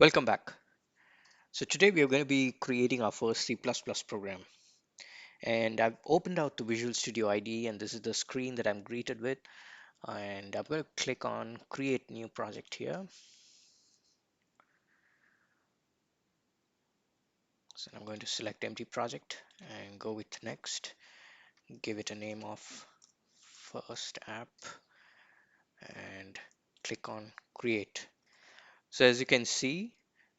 Welcome back. So today we are going to be creating our first C++ program. And I've opened out the Visual Studio IDE and this is the screen that I'm greeted with. And I'm going to click on create new project here. So I'm going to select empty project and go with next. Give it a name of first app and click on create. So as you can see,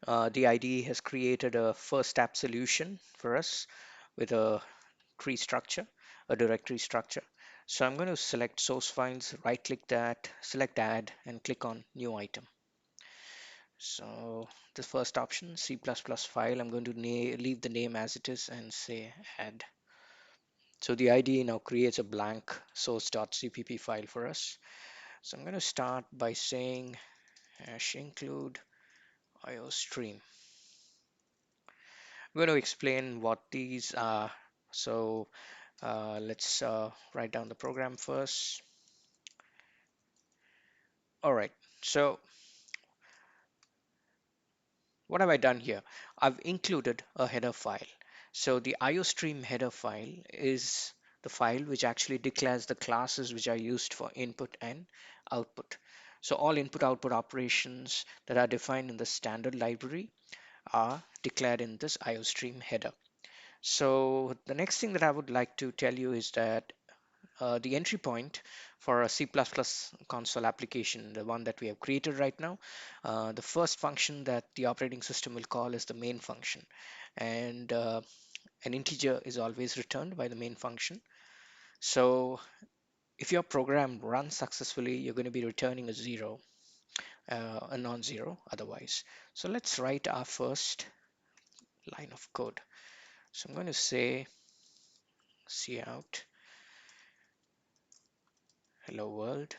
the IDE has created a first app solution for us with a tree structure, a directory structure. So I'm going to select source files, right click that, select add and click on new item. So the first option, C++ file, I'm going to leave the name as it is and say add. So the IDE now creates a blank source.cpp file for us. So I'm going to start by saying hash include iostream. I'm going to explain what these are. So let's write down the program first. All right, so what have I done here? I've included a header file. So the iostream header file is the file which actually declares the classes which are used for input and output. So all input output operations that are defined in the standard library are declared in this iostream header. So the next thing that I would like to tell you is that the entry point for a C++ console application, the one that we have created right now, the first function that the operating system will call is the main function. And an integer is always returned by the main function. So if your program runs successfully, you're going to be returning a zero, a non-zero otherwise. So let's write our first line of code. So I'm going to say cout hello world,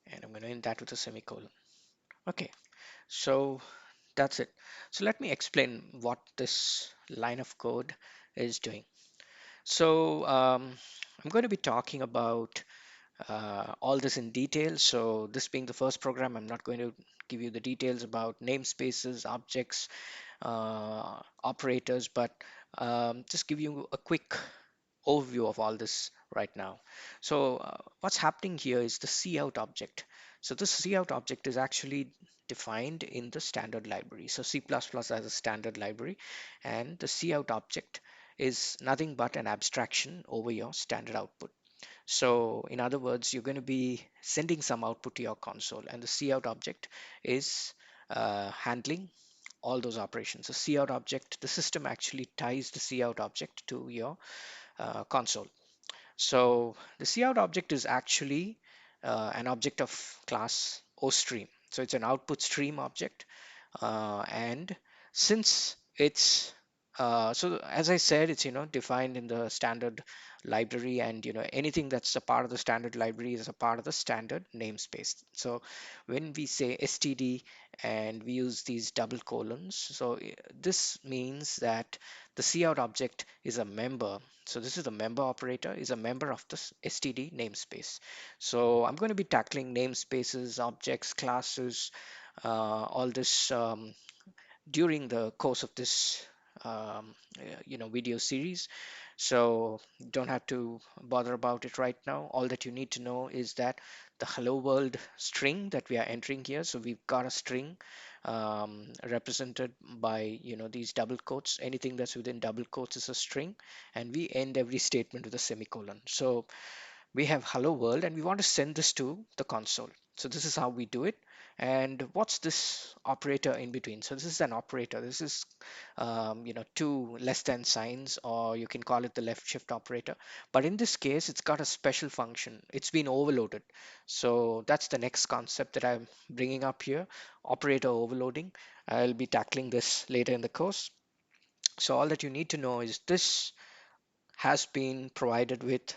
and I'm going to end that with a semicolon. Okay, so that's it. So let me explain what this line of code is doing. So I'm going to be talking about all this in detail. So this being the first program, I'm not going to give you the details about namespaces, objects, operators, but just give you a quick overview of all this right now. So what's happening here is the cout object. So this cout object is actually defined in the standard library. So C++ has a standard library, and the cout object is nothing but an abstraction over your standard output. So in other words, you're going to be sending some output to your console, and the cout object is handling all those operations. The cout object, the system actually ties the cout object to your console. So the cout object is actually an object of class ostream. So it's an output stream object, and since it's so as I said, it's defined in the standard library, and anything that's a part of the standard library is a part of the standard namespace. So when we say std and we use these double colons, so this means that the cout object is a member. So this is the member operator, is a member of this std namespace. So I'm going to be tackling namespaces, objects, classes, all this during the course of this video series. So don't have to bother about it right now. All that you need to know is that the hello world string that we are entering here, so we've got a string represented by these double quotes. Anything that's within double quotes is a string, and we end every statement with a semicolon. So we have hello world and we want to send this to the console. So this is how we do it. And what's this operator in between? So this is an operator. This is two less than signs, or you can call it the left shift operator. But in this case, it's got a special function. It's been overloaded. So that's the next concept that I'm bringing up here, operator overloading. I'll be tackling this later in the course. So all that you need to know is this has been provided with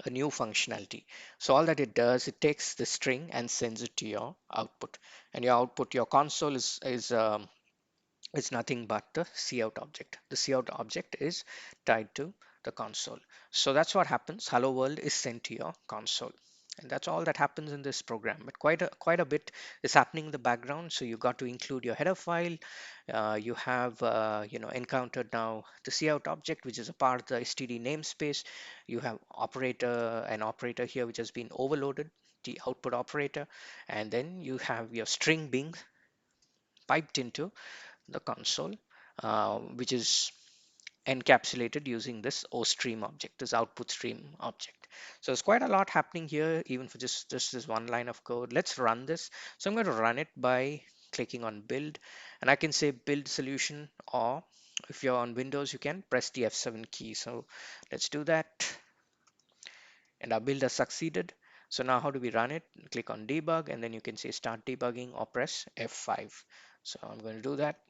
a new functionality. So all that it does, it takes the string and sends it to your output, and your output, your console is nothing but the cout object. The cout object is tied to the console. So that's what happens. Hello world is sent to your console. And that's all that happens in this program. But quite a bit is happening in the background. So you got to include your header file. You have encountered now the cout object, which is a part of the std namespace. You have an operator here which has been overloaded, the output operator, and then you have your string being piped into the console, which is encapsulated using this OStream object, this output stream object. So there's quite a lot happening here, even for just this one line of code. Let's run this. So I'm going to run it by clicking on build, and I can say build solution, or if you're on Windows, you can press the F7 key. So let's do that. And our build has succeeded. So now how do we run it? Click on debug, and then you can say start debugging or press F5. So I'm going to do that.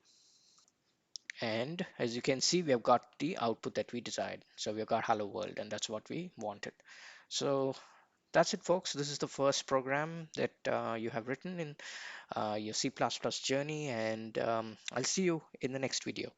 And as you can see, we have got the output that we desired. So we've got hello world, and that's what we wanted. So that's it, folks. This is the first program that you have written in your C++ journey, and I'll see you in the next video.